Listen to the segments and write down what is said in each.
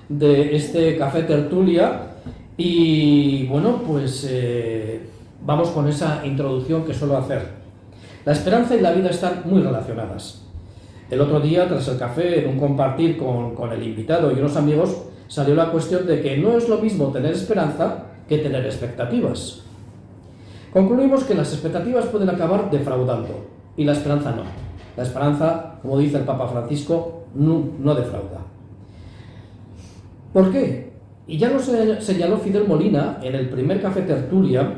de este café tertulia y bueno, pues vamos con esa introducción que suelo hacer. La esperanza y la vida están muy relacionadas. El otro día, tras el café, en un compartir con el invitado y unos amigos, salió la cuestión de que no es lo mismo tener esperanza que tener expectativas. Concluimos que las expectativas pueden acabar defraudando y la esperanza no. La esperanza, como dice el Papa Francisco, no defrauda. ¿Por qué? Y ya lo señaló Fidel Molina en el primer Café Tertulia.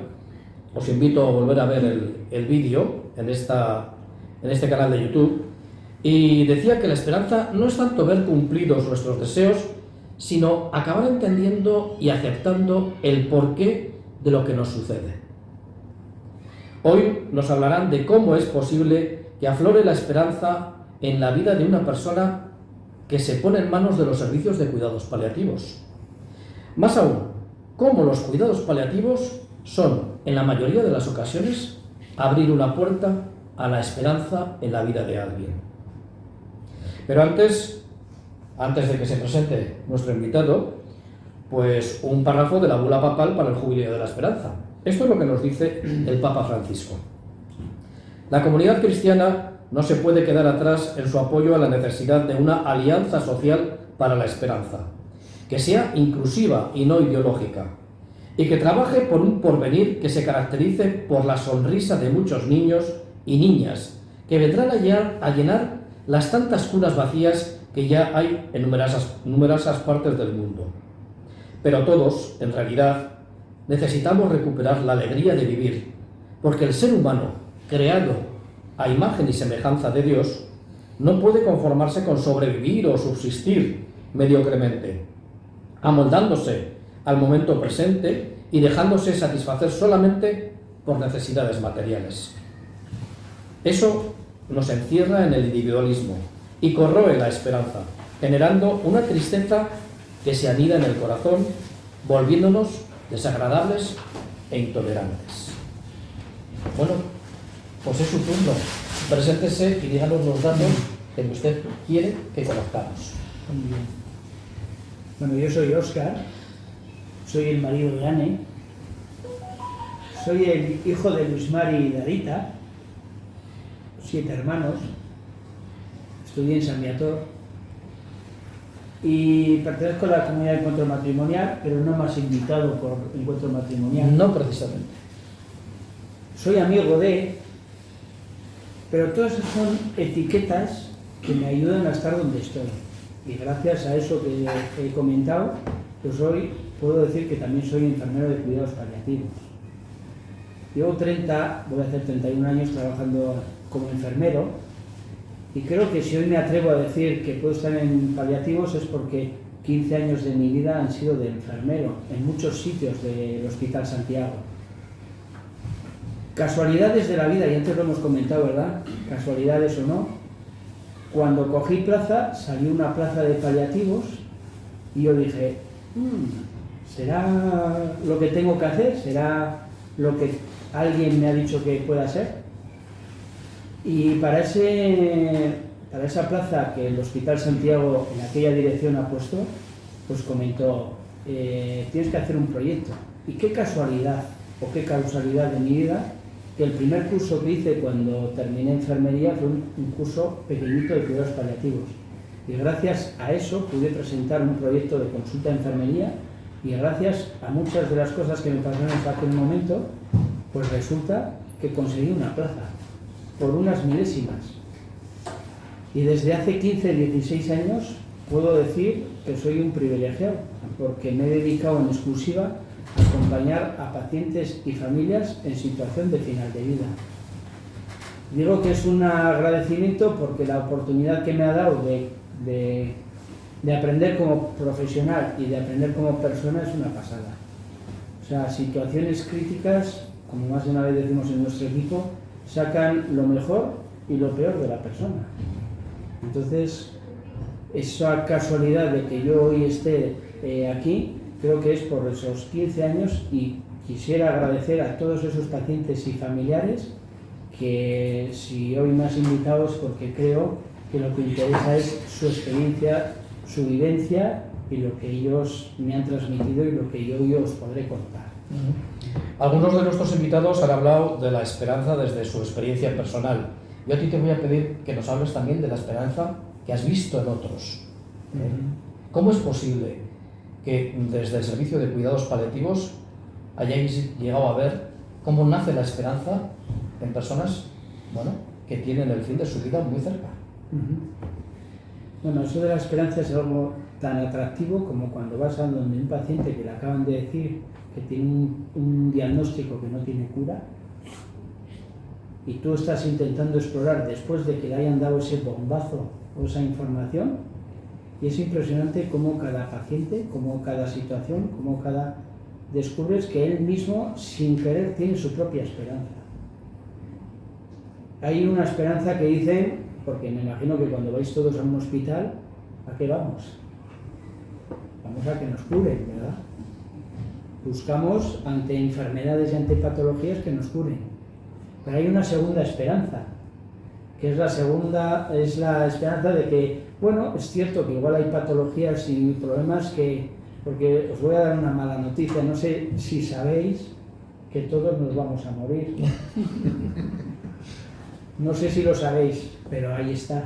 Os invito a volver a ver el vídeo en este canal de YouTube. Y decía que la esperanza no es tanto ver cumplidos nuestros deseos, sino acabar entendiendo y aceptando el porqué de lo que nos sucede. Hoy nos hablarán de cómo es posible que aflore la esperanza en la vida de una persona que se pone en manos de los servicios de cuidados paliativos. Más aún, cómo los cuidados paliativos son, en la mayoría de las ocasiones, abrir una puerta a la esperanza en la vida de alguien. Pero antes de que se presente nuestro invitado, pues un párrafo de la bula papal para el Jubileo de la Esperanza. Esto es lo que nos dice el Papa Francisco. La comunidad cristiana no se puede quedar atrás en su apoyo a la necesidad de una alianza social para la esperanza, que sea inclusiva y no ideológica, y que trabaje por un porvenir que se caracterice por la sonrisa de muchos niños y niñas que vendrán a llenar las tantas cunas vacías que ya hay en numerosas partes del mundo. Pero todos, en realidad, necesitamos recuperar la alegría de vivir, porque el ser humano, creado a imagen y semejanza de Dios, no puede conformarse con sobrevivir o subsistir mediocremente, amoldándose al momento presente y dejándose satisfacer solamente por necesidades materiales. Eso nos encierra en el individualismo y corroe la esperanza, generando una tristeza que se anida en el corazón, volviéndonos desagradables e intolerantes. Bueno, pues es su turno. Preséntese y díganos los datos que usted quiere que conozcamos. Muy bien. Bueno, yo soy Óscar, soy el marido de Anne, soy el hijo de Luis Mari y Darita, 7 hermanos, estudié en San Viator y pertenezco a la comunidad de encuentro matrimonial, pero no me has invitado por encuentro matrimonial. No precisamente. Soy amigo de, pero todas son etiquetas que me ayudan a estar donde estoy. Y gracias a eso que he comentado, pues hoy puedo decir que también soy enfermero de cuidados paliativos. Llevo voy a hacer 31 años trabajando como enfermero. Y creo que si hoy me atrevo a decir que puedo estar en paliativos es porque 15 años de mi vida han sido de enfermero en muchos sitios del Hospital Santiago. Casualidades de la vida, y antes lo hemos comentado, ¿verdad? Casualidades o no. Cuando cogí plaza, salió una plaza de paliativos y yo dije, ¿será lo que tengo que hacer? ¿Será lo que alguien me ha dicho que pueda ser? Y para esa plaza que el Hospital Santiago en aquella dirección ha puesto, pues comentó, tienes que hacer un proyecto. Y qué casualidad, o qué causalidad de mi vida, que el primer curso que hice cuando terminé enfermería fue un curso pequeñito de cuidados paliativos. Y gracias a eso pude presentar un proyecto de consulta de enfermería y gracias a muchas de las cosas que me pasaron en aquel momento, pues resulta que conseguí una plaza. Por unas milésimas. Y desde hace 15, 16 años puedo decir que soy un privilegiado, porque me he dedicado en exclusiva a acompañar a pacientes y familias en situación de final de vida. Digo que es un agradecimiento porque la oportunidad que me ha dado de aprender como profesional y de aprender como persona es una pasada. O sea, situaciones críticas, como más de una vez decimos en nuestro equipo, sacan lo mejor y lo peor de la persona. Entonces, esa casualidad de que yo hoy esté aquí, creo que es por esos 15 años y quisiera agradecer a todos esos pacientes y familiares que si hoy me has invitado es porque creo que lo que interesa es su experiencia, su vivencia y lo que ellos me han transmitido y lo que yo os podré contar. Algunos de nuestros invitados han hablado de la esperanza desde su experiencia personal. Yo a ti te voy a pedir que nos hables también de la esperanza que has visto en otros. ¿Cómo es posible que desde el servicio de cuidados paliativos hayáis llegado a ver cómo nace la esperanza en personas, bueno, que tienen el fin de su vida muy cerca? Bueno, eso de la esperanza es algo tan atractivo como cuando vas a donde un paciente que le acaban de decir que tiene un diagnóstico que no tiene cura y tú estás intentando explorar después de que le hayan dado ese bombazo o esa información, y es impresionante cómo cada paciente, cómo cada situación, cómo descubres que él mismo sin querer tiene su propia esperanza. Hay una esperanza que dicen, porque me imagino que cuando vais todos a un hospital, ¿a qué vamos? Vamos a que nos curen, ¿verdad? Buscamos ante enfermedades y ante patologías que nos curen. Pero hay una segunda esperanza, que es la esperanza de que, bueno, es cierto que igual hay patologías y problemas porque os voy a dar una mala noticia, no sé si sabéis que todos nos vamos a morir. No sé si lo sabéis, pero ahí está.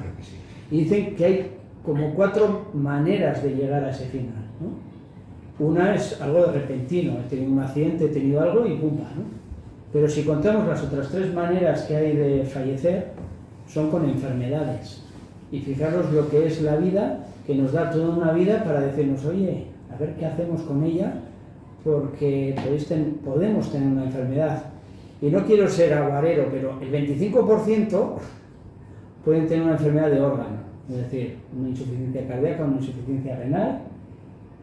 Y dicen que hay como 4 maneras de llegar a ese final, ¿no? Una es algo de repentino, he tenido un accidente, he tenido algo y pumba, ¿no? Pero si contamos las otras 3 maneras que hay de fallecer, son con enfermedades. Y fijaros lo que es la vida, que nos da toda una vida para decirnos, oye, a ver qué hacemos con ella, porque podemos tener una enfermedad. Y no quiero ser aguarero, pero el 25% pueden tener una enfermedad de órgano, es decir, una insuficiencia cardíaca, una insuficiencia renal,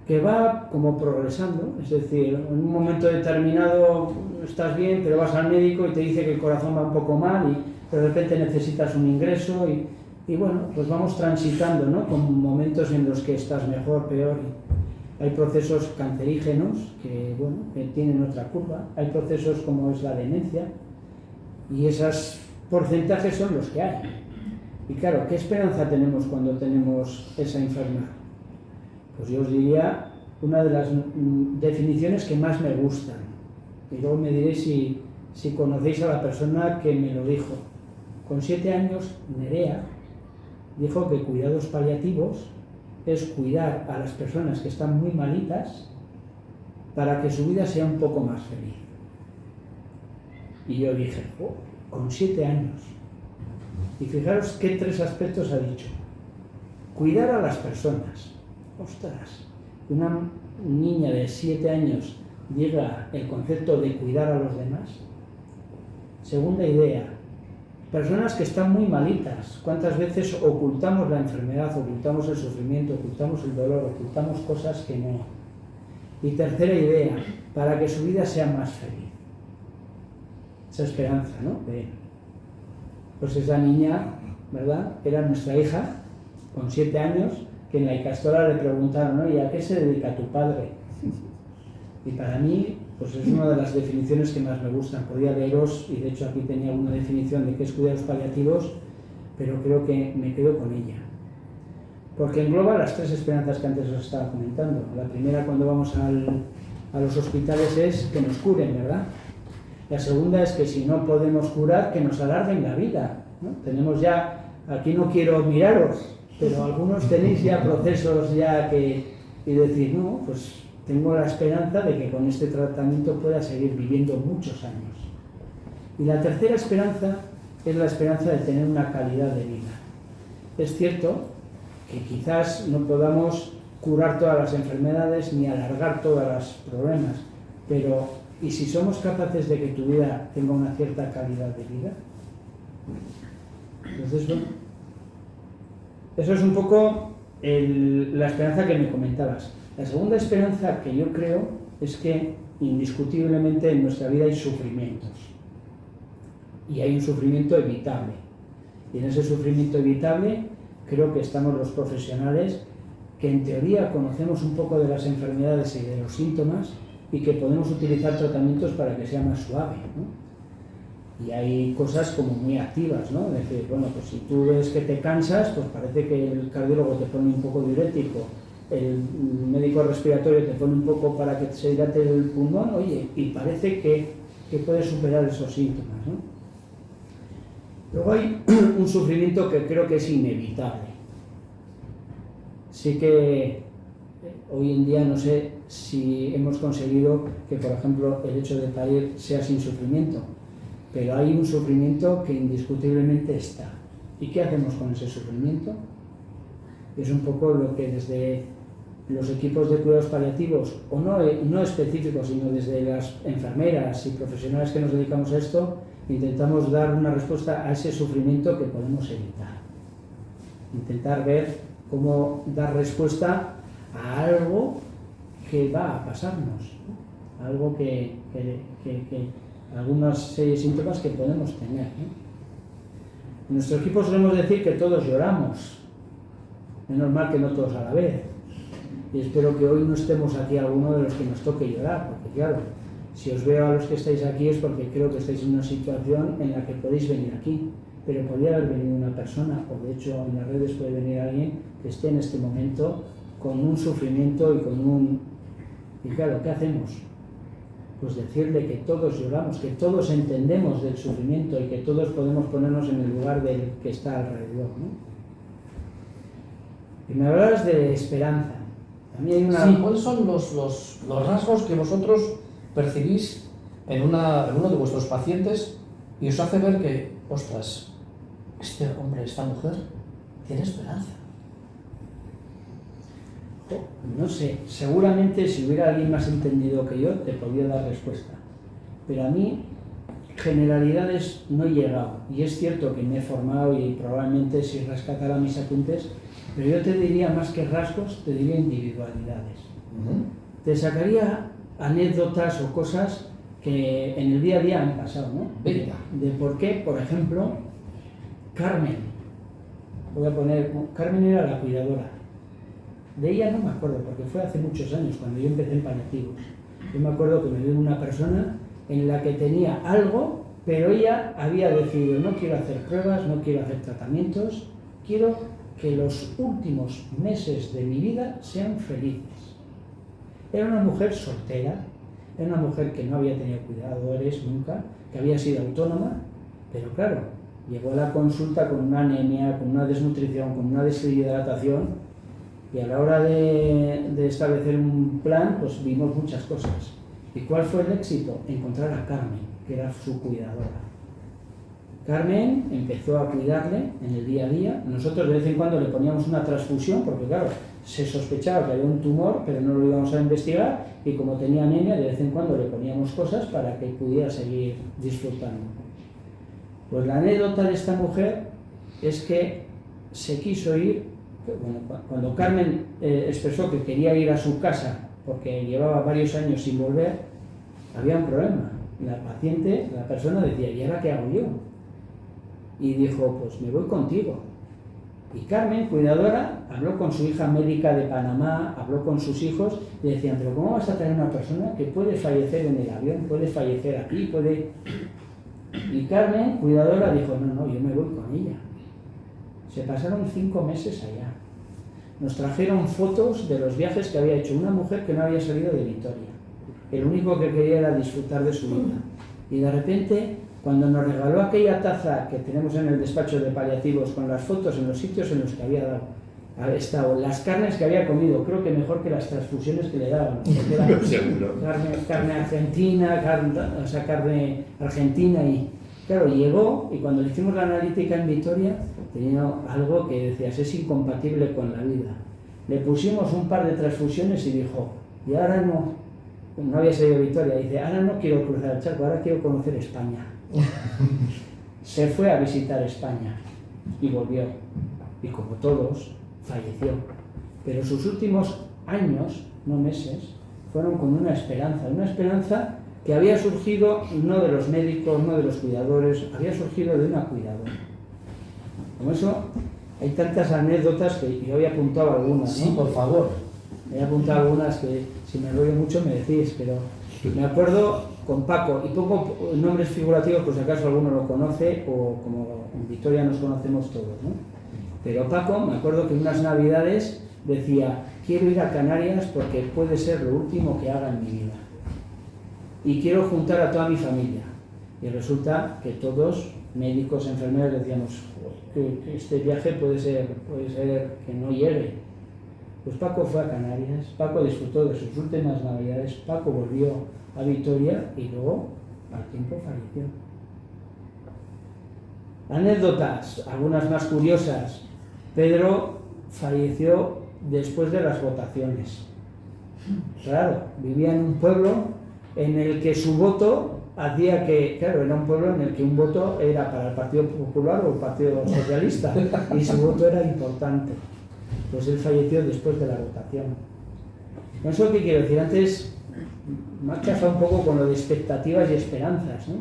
que va como progresando, es decir, en un momento determinado estás bien, pero vas al médico y te dice que el corazón va un poco mal y de repente necesitas un ingreso y bueno, pues vamos transitando, ¿no? Con momentos en los que estás mejor, peor. Hay procesos cancerígenos que, bueno, que tienen otra curva, hay procesos como es la demencia y esos porcentajes son los que hay. Y claro, ¿qué esperanza tenemos cuando tenemos esa enfermedad? Pues yo os diría una de las definiciones que más me gustan. Y luego me diréis si conocéis a la persona que me lo dijo. Con 7 años, Nerea dijo que cuidados paliativos es cuidar a las personas que están muy malitas para que su vida sea un poco más feliz. Y yo dije, oh, con 7 años. Y fijaros qué 3 aspectos ha dicho. Cuidar a las personas. Ostras, una niña de 7 años diga el concepto de cuidar a los demás. Segunda idea, personas que están muy malitas. ¿Cuántas veces ocultamos la enfermedad, ocultamos el sufrimiento, ocultamos el dolor, ocultamos cosas que no? Y tercera idea, para que su vida sea más feliz. Esa esperanza, ¿no? Pues esa niña, ¿verdad? Era nuestra hija, con 7 años, que en la Icastora le preguntaron, ¿no? ¿Y a qué se dedica tu padre? Y para mí, pues es una de las definiciones que más me gustan. Podría leeros, y de hecho aquí tenía una definición de qué es cuidados paliativos, pero creo que me quedo con ella. Porque engloba las 3 esperanzas que antes os estaba comentando. La primera, cuando vamos a los hospitales, es que nos curen, ¿verdad? La segunda es que si no podemos curar, que nos alarguen la vida, ¿no? Tenemos ya, aquí no quiero miraros, pero algunos tenéis ya procesos y decir, no, pues tengo la esperanza de que con este tratamiento pueda seguir viviendo muchos años. Y la tercera esperanza es la esperanza de tener una calidad de vida. Es cierto que quizás no podamos curar todas las enfermedades ni alargar todos los problemas, pero ¿y si somos capaces de que tu vida tenga una cierta calidad de vida? Entonces, bueno, eso es un poco la esperanza que me comentabas. La segunda esperanza que yo creo es que indiscutiblemente en nuestra vida hay sufrimientos. Y hay un sufrimiento evitable. Y en ese sufrimiento evitable creo que estamos los profesionales que en teoría conocemos un poco de las enfermedades y de los síntomas y que podemos utilizar tratamientos para que sea más suave, ¿no? Y hay cosas como muy activas, ¿no? Es decir, bueno, pues si tú ves que te cansas, pues parece que el cardiólogo te pone un poco diurético el médico respiratorio te pone un poco para que se dilate el pulmón, oye, y parece que puedes superar esos síntomas, ¿no? Luego hay un sufrimiento que creo que es inevitable. Sí que hoy en día no sé si hemos conseguido que, por ejemplo, el hecho de parir sea sin sufrimiento, pero hay un sufrimiento que indiscutiblemente está. ¿Y qué hacemos con ese sufrimiento? Es un poco lo que desde los equipos de cuidados paliativos, o no específicos, sino desde las enfermeras y profesionales que nos dedicamos a esto, intentamos dar una respuesta a ese sufrimiento que podemos evitar. Intentar ver cómo dar respuesta a algo que va a pasarnos, ¿no? Algo que algunos síntomas que podemos tener, ¿no? En nuestro equipo solemos decir que todos lloramos, es normal que no todos a la vez, y espero que hoy no estemos aquí alguno de los que nos toque llorar, porque claro, si os veo a los que estáis aquí es porque creo que estáis en una situación en la que podéis venir aquí, pero podría haber venido una persona, o de hecho en las redes puede venir alguien que esté en este momento con un sufrimiento y con un... Y claro, ¿qué hacemos? Pues decirle que todos lloramos, que todos entendemos del sufrimiento y que todos podemos ponernos en el lugar del que está alrededor, ¿no? Y me hablabas de esperanza. A mí hay una... Sí, ¿cuáles son los rasgos que vosotros percibís en uno de vuestros pacientes y os hace ver que, ostras, este hombre, esta mujer, tiene esperanza? No sé, seguramente si hubiera alguien más entendido que yo, te podría dar respuesta. Pero a mí, generalidades no he llegado. Y es cierto que me he formado y probablemente si rescatara mis apuntes, pero yo te diría más que rasgos, te diría individualidades. Te sacaría anécdotas o cosas que en el día a día han pasado, ¿no? Venga. De por qué, por ejemplo, Carmen. Voy a poner, Carmen era la cuidadora. De ella no me acuerdo, porque fue hace muchos años, cuando yo empecé en paliativos. Yo me acuerdo que me vio una persona en la que tenía algo, pero ella había decidido, no quiero hacer pruebas, no quiero hacer tratamientos, quiero que los últimos meses de mi vida sean felices. Era una mujer soltera, era una mujer que no había tenido cuidadores nunca, que había sido autónoma, pero claro, llegó a la consulta con una anemia, con una desnutrición, con una deshidratación, y a la hora de establecer un plan, pues vimos muchas cosas. ¿Y cuál fue el éxito? Encontrar a Carmen, que era su cuidadora. Carmen empezó a cuidarle en el día a día. Nosotros de vez en cuando le poníamos una transfusión, porque claro, se sospechaba que había un tumor, pero no lo íbamos a investigar, y como tenía anemia, de vez en cuando le poníamos cosas para que pudiera seguir disfrutando. Pues la anécdota de esta mujer es que se quiso ir. Bueno, cuando Carmen expresó que quería ir a su casa porque llevaba varios años sin volver, había un problema. La paciente, la persona decía, ¿y ahora qué hago yo? Y dijo, pues me voy contigo. Y Carmen, cuidadora, habló con su hija médica de Panamá, habló con sus hijos y decían, pero ¿cómo vas a traer una persona que puede fallecer en el avión, puede fallecer aquí, puede...? Y Carmen, cuidadora, dijo, no, yo me voy con ella. Se pasaron 5 meses allá. Nos trajeron fotos de los viajes que había hecho una mujer que no había salido de Vitoria. El único que quería era disfrutar de su vida. Y de repente, cuando nos regaló aquella taza que tenemos en el despacho de paliativos con las fotos en los sitios en los que había estado, las carnes que había comido, creo que mejor que las transfusiones que le daban. Porque era carne argentina, carne argentina y... Claro, llegó y cuando le hicimos la analítica en Vitoria tenía algo que decías, es incompatible con la vida. Le pusimos un par de transfusiones y dijo, y ahora no había salido de Vitoria, dice, ahora no quiero cruzar el charco, ahora quiero conocer España. Se fue a visitar España y volvió. Y como todos, falleció. Pero sus últimos años, no meses, fueron con una esperanza que había surgido no de los médicos, no de los cuidadores, había surgido de una cuidadora. Como eso, hay tantas anécdotas que yo había apuntado algunas, ¿no? Sí, por favor. He apuntado algunas que si me enrollo mucho me decís, pero me acuerdo con Paco, y pongo nombres figurativos por si acaso alguno lo conoce, o como en Vitoria nos conocemos todos, ¿no? Pero Paco, me acuerdo que unas navidades decía, quiero ir a Canarias porque puede ser lo último que haga en mi vida. Y quiero juntar a toda mi familia. Y resulta que todos, médicos, enfermeros, decíamos, que este viaje puede ser que no llegue. Pues Paco fue a Canarias, Paco disfrutó de sus últimas navidades, Paco volvió a Vitoria y luego al tiempo falleció. Anécdotas, algunas más curiosas. Pedro falleció después de las votaciones. Claro, vivía en un pueblo en el que su voto hacía que, claro, era un pueblo en el que un voto era para el Partido Popular o el Partido Socialista y su voto era importante. Pues él falleció después de la votación. No sé lo que quiero decir. Antes me ha chafado un poco con lo de expectativas y esperanzas, ¿no?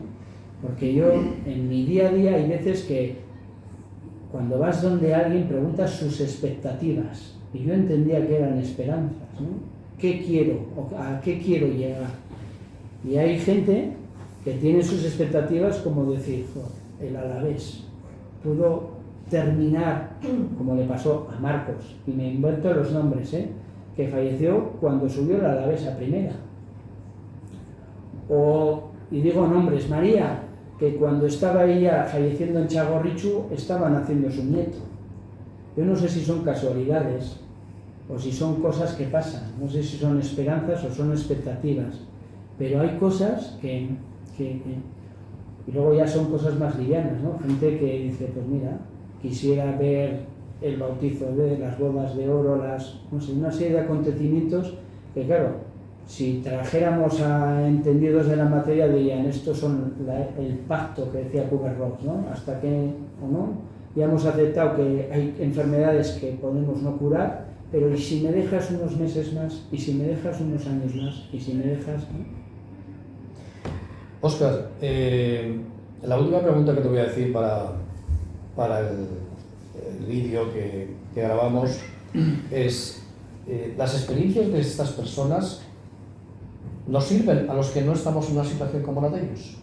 Porque yo en mi día a día hay veces que cuando vas donde alguien preguntas sus expectativas y yo entendía que eran esperanzas, ¿no? ¿Qué quiero? ¿A qué quiero llegar? Y hay gente que tiene sus expectativas como decir, el Alavés pudo terminar, como le pasó a Marcos, y me invento los nombres, que falleció cuando subió el Alavés a primera. Y digo nombres, María, que cuando estaba ella falleciendo en Txagorritxu estaba naciendo su nieto. Yo no sé si son casualidades o si son cosas que pasan, no sé si son esperanzas o son expectativas, pero hay cosas que y luego ya son cosas más livianas, ¿no? Gente que dice, pues mira, quisiera ver el bautizo de las bodas de oro, no sé, una serie de acontecimientos que, claro, si trajéramos a entendidos de la materia dirían, estos son el pacto que decía Kubler-Ross, ¿no? Hasta que, o no, ya hemos aceptado que hay enfermedades que podemos no curar, pero ¿y si me dejas unos meses más? ¿Y si me dejas unos años más? ¿Y si me dejas, no? Óscar, la última pregunta que te voy a decir para el vídeo que grabamos es, ¿las experiencias de estas personas nos sirven a los que no estamos en una situación como la de ellos?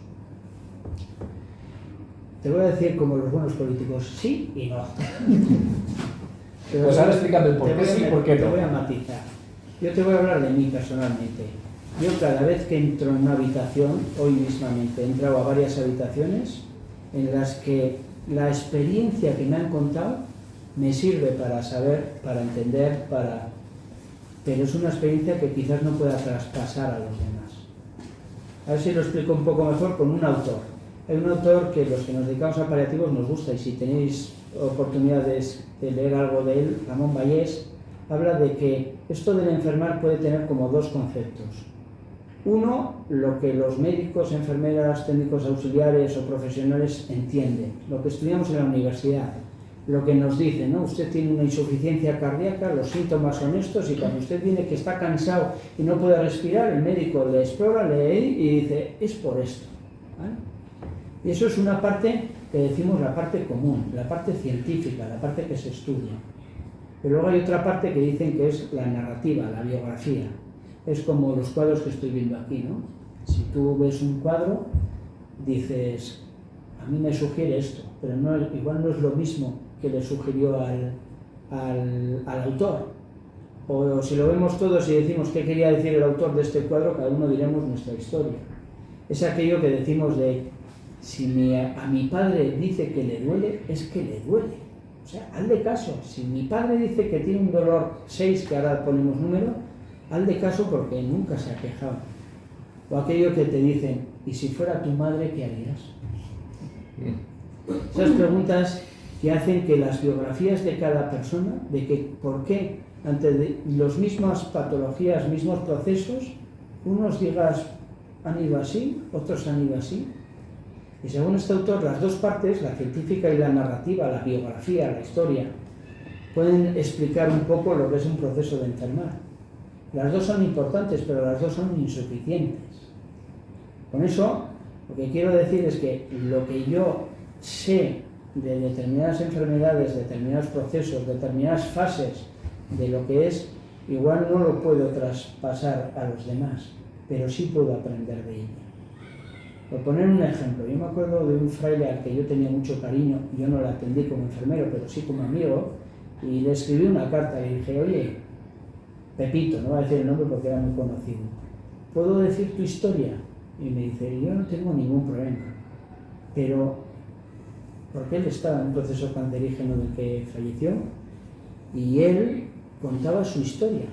Te voy a decir como los buenos políticos, sí y no. Pues ahora explícame el por qué sí y por qué no. Te voy a matizar. Yo te voy a hablar de mí personalmente. Yo cada vez que entro en una habitación, hoy mismamente he entrado a varias habitaciones en las que la experiencia que me han contado me sirve para saber, para entender, pero es una experiencia que quizás no pueda traspasar a los demás. A ver si lo explico un poco mejor con un autor. Hay un autor que los que nos dedicamos a paliativos nos gusta y si tenéis oportunidades de leer algo de él, Ramón Vallés, habla de que esto del enfermar puede tener como dos conceptos. Uno, lo que los médicos, enfermeras, técnicos auxiliares o profesionales entienden, lo que estudiamos en la universidad, lo que nos dicen, ¿no? Usted tiene una insuficiencia cardíaca, los síntomas son estos y cuando usted viene que está cansado y no puede respirar, el médico le explora, lee y dice, es por esto, ¿vale? Y eso es una parte que decimos la parte común, la parte científica, la parte que se estudia. Pero luego hay otra parte que dicen que es la narrativa, la biografía. Es como los cuadros que estoy viendo aquí, ¿no? Si tú ves un cuadro, dices, a mí me sugiere esto, pero no, igual no es lo mismo que le sugirió al autor. O si lo vemos todos y decimos qué quería decir el autor de este cuadro, cada uno diremos nuestra historia. Es aquello que decimos de, si a mi padre dice que le duele, es que le duele. O sea, hazle caso. Si mi padre dice que tiene un dolor 6, que ahora ponemos número, hazle caso porque nunca se ha quejado. O aquello que te dicen, ¿y si fuera tu madre, qué harías? Esas preguntas que hacen que las biografías de cada persona, de que por qué ante las mismas patologías, mismos procesos, unos digas han ido así, otros han ido así. Y según este autor, las dos partes, la científica y la narrativa, la biografía, la historia, pueden explicar un poco lo que es un proceso de enfermar. Las dos son importantes, pero las dos son insuficientes. Con eso, lo que quiero decir es que lo que yo sé de determinadas enfermedades, determinados procesos, determinadas fases de lo que es, igual no lo puedo traspasar a los demás, pero sí puedo aprender de ello. Por poner un ejemplo, yo me acuerdo de un fraile al que yo tenía mucho cariño, yo no lo atendí como enfermero, pero sí como amigo, y le escribí una carta, le dije, oye, Pepito, no voy a decir el nombre porque era muy conocido, ¿puedo decir tu historia? Y me dice, yo no tengo ningún problema, pero porque él estaba en un proceso cancerígeno del que falleció y él contaba su historia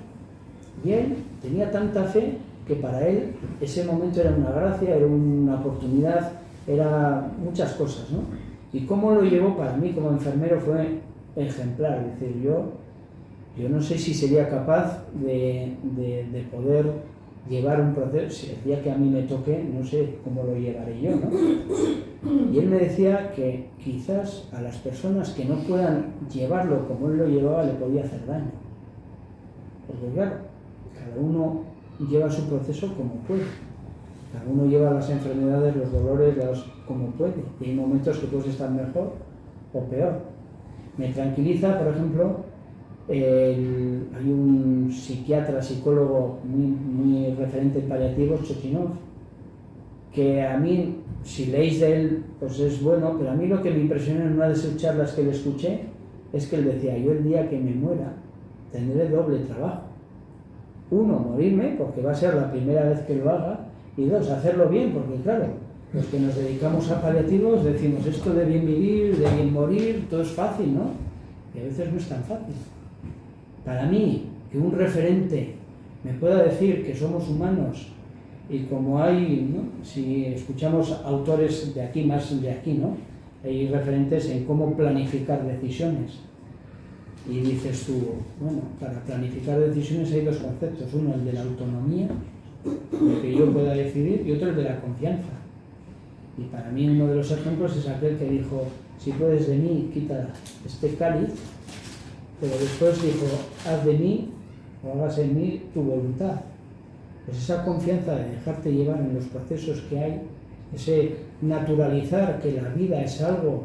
y él tenía tanta fe que para él ese momento era una gracia, era una oportunidad, era muchas cosas, ¿no? Y cómo lo llevó para mí como enfermero fue ejemplar, es decir, yo no sé si sería capaz de poder llevar un proceso, si el día que a mí me toque, no sé cómo lo llevaré yo, ¿no? Y él me decía que quizás a las personas que no puedan llevarlo como él lo llevaba le podía hacer daño. Porque claro, cada uno lleva su proceso como puede. Cada uno lleva las enfermedades, los dolores, como puede. Y hay momentos que puedes estar mejor o peor. Me tranquiliza, por ejemplo, hay un psiquiatra, psicólogo muy referente en paliativos, Chochinov, que a mí, si leéis de él, pues es bueno, pero a mí lo que me impresionó en una de sus charlas que le escuché es que él decía, yo el día que me muera tendré doble trabajo. Uno, morirme, porque va a ser la primera vez que lo haga, y dos, hacerlo bien, porque claro, los que nos dedicamos a paliativos decimos esto de bien vivir, de bien morir, todo es fácil, ¿no? Y a veces no es tan fácil. Para mí, que un referente me pueda decir que somos humanos y como hay, ¿no? Si escuchamos autores de aquí, más de aquí, ¿no? Hay referentes en cómo planificar decisiones. Y dices tú, bueno, para planificar decisiones hay dos conceptos. Uno, el de la autonomía, de que yo pueda decidir, y otro, el de la confianza. Y para mí uno de los ejemplos es aquel que dijo, si puedes de mí, quita este cáliz, pero después dijo, haz de mí, o hagas en mí tu voluntad. Pues esa confianza de dejarte llevar en los procesos que hay, ese naturalizar que la vida es algo,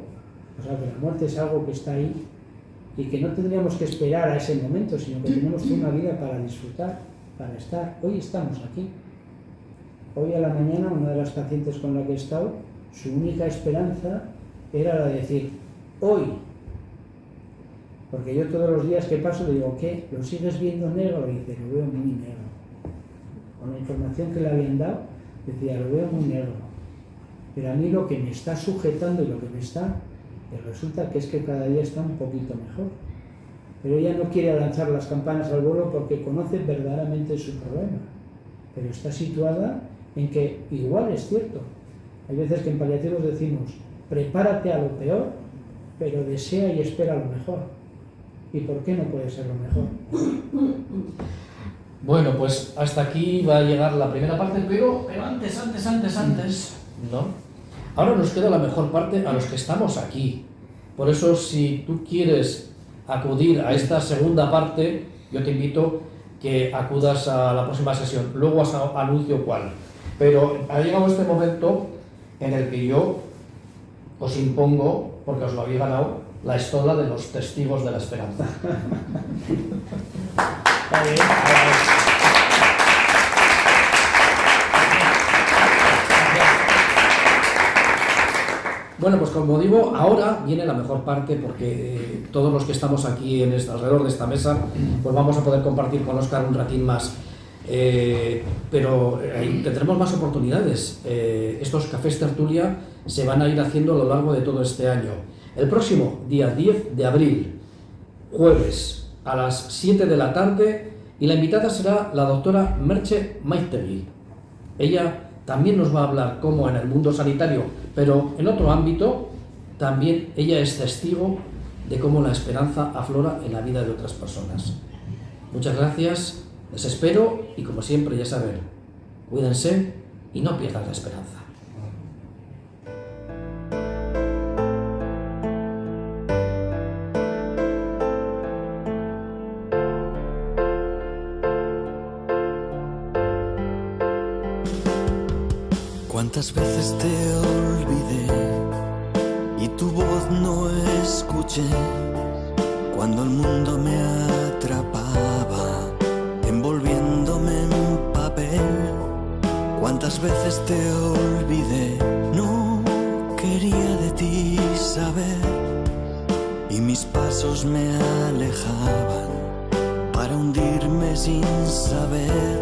o sea, que la muerte es algo que está ahí, y que no tendríamos que esperar a ese momento, sino que tenemos una vida para disfrutar, para estar. Hoy estamos aquí. Hoy a la mañana, una de las pacientes con la que he estado, su única esperanza era la de decir, hoy. Porque yo todos los días que paso le digo, ¿qué? ¿Lo sigues viendo negro? Y dice, lo veo muy negro. Con la información que le habían dado, decía, lo veo muy negro. Pero a mí lo que me está sujetando y lo que me está, pues resulta que es que cada día está un poquito mejor. Pero ella no quiere lanzar las campanas al vuelo porque conoce verdaderamente su problema. Pero está situada en que igual es cierto. Hay veces que en paliativos decimos, prepárate a lo peor, pero desea y espera lo mejor. ¿Y por qué no puede ser lo mejor? Bueno, pues hasta aquí va a llegar la primera parte, pero antes, ¿no? Ahora nos queda la mejor parte a los que estamos aquí. Por eso, si tú quieres acudir a esta segunda parte, yo te invito que acudas a la próxima sesión. Luego anuncio cuál. Pero ha llegado este momento en el que yo os impongo, porque os lo había ganado, la estola de los testigos de la esperanza. Está bien. Bueno, pues como digo, ahora viene la mejor parte porque todos los que estamos aquí alrededor de esta mesa, pues vamos a poder compartir con Óscar un ratín más. Pero tendremos más oportunidades. Estos cafés tertulia se van a ir haciendo a lo largo de todo este año. El próximo día 10 de abril, jueves, a las 7 de la tarde, y la invitada será la doctora Merche Maiztegui. Ella también nos va a hablar cómo en el mundo sanitario, pero en otro ámbito, también ella es testigo de cómo la esperanza aflora en la vida de otras personas. Muchas gracias, les espero y como siempre ya saben, cuídense y no pierdan la esperanza. Cuántas veces te olvidé y tu voz no escuché cuando el mundo me atrapaba envolviéndome en papel. Cuántas veces te olvidé, no quería de ti saber y mis pasos me alejaban sin saber,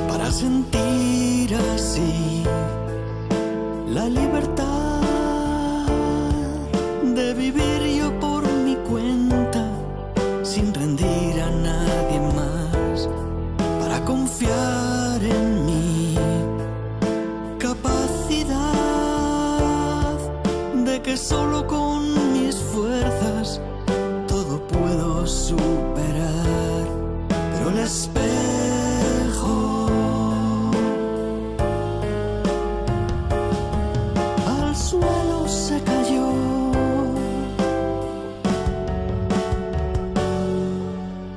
para sentir así la libertad de vivir yo por mi cuenta, sin rendir a nadie más, para confiar en mi capacidad de que solo con mis fuerzas todo puedo superar. Pero el espejo al suelo se cayó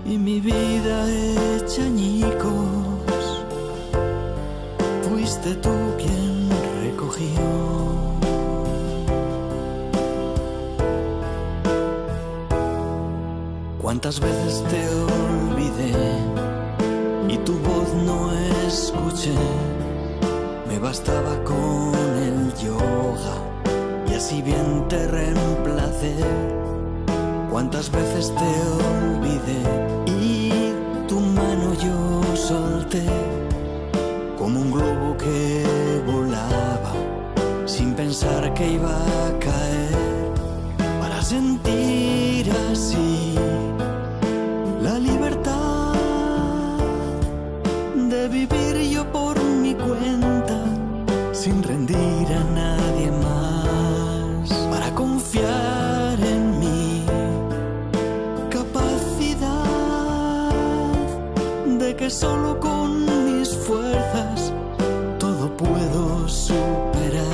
y mi vida hecha añicos fuiste tú quien recogió. Cuántas veces te olvidé y tu voz no escuché, me bastaba con el yoga y así bien te reemplacé. Cuántas veces te olvidé y tu mano yo solté, como un globo que volaba sin pensar que iba a caer, para sentir así la libertad de vivir yo por mi cuenta, sin rendir a nadie más, para confiar en mi capacidad de que solo con mis fuerzas todo puedo superar.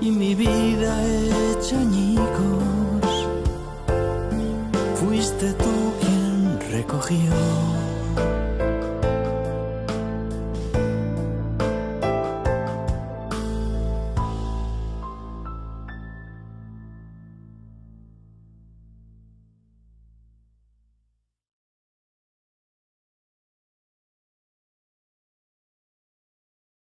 Y mi vida hecha añicos, fuiste tú quien recogió.